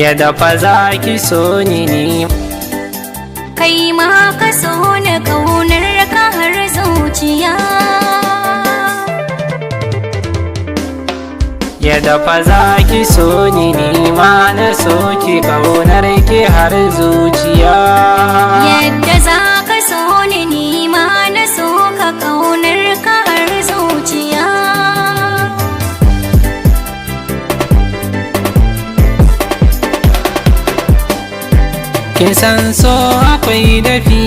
yadda fa za ki so ni kai ma ka so ni ƙaunar ka har zuciya. yadda fa za ki so ni ma na so ki ƙaunar ki har zuciya. Yadda za ka so ni ma na so ka ƙaunar ka har zuciya. Kin san so akwai dafi,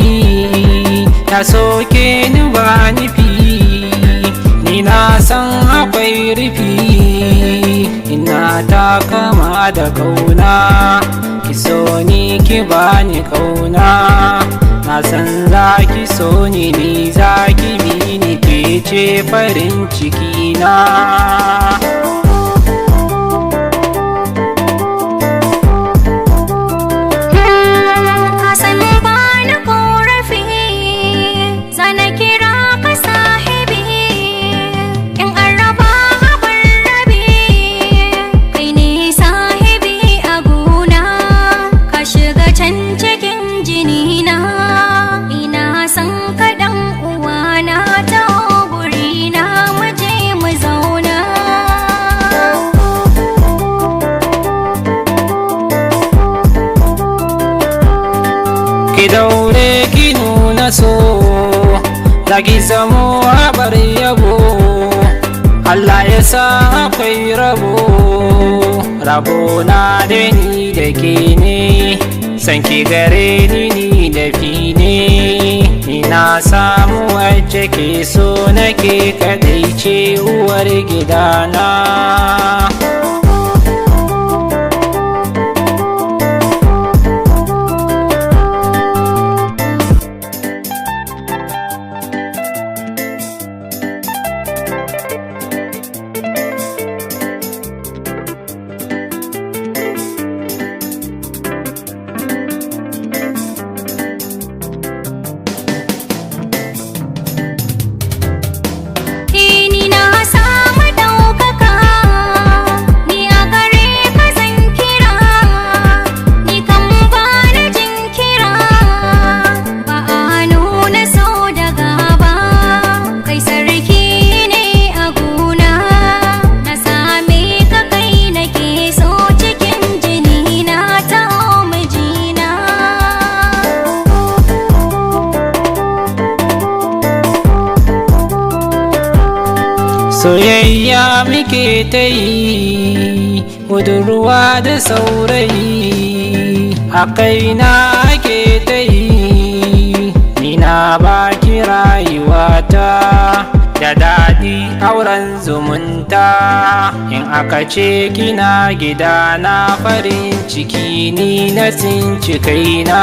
ya soke ni ba nufi, ni na san akwai rufi, ina ta kama da kauna, ki so ni ki bani kauna, na san za ki so ni za ki bi ni ke ce farin ciki na. Ki daure ki nuna so, da ki zamo abar yabo, Allah ya sa akwai rabo, rabo na da ni da ke ne, san ki gare ni da fi ne, ni na samu wacce ke so nake kadai ce uwar gidana. Soyayya muke ta yi, budurwa da saurayi, a kaina ake ta yi, ni na baki rayuwata, da daɗi auren zumunta, in aka ce kina gidana farin ciki ni na tsinci kaina.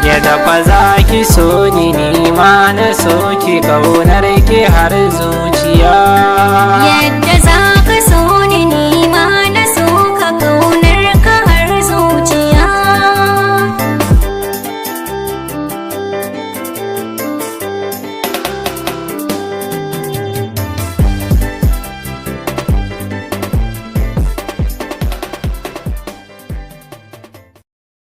Yadda fa za ki so ni ma na so ki ƙaunar ki har zuciya.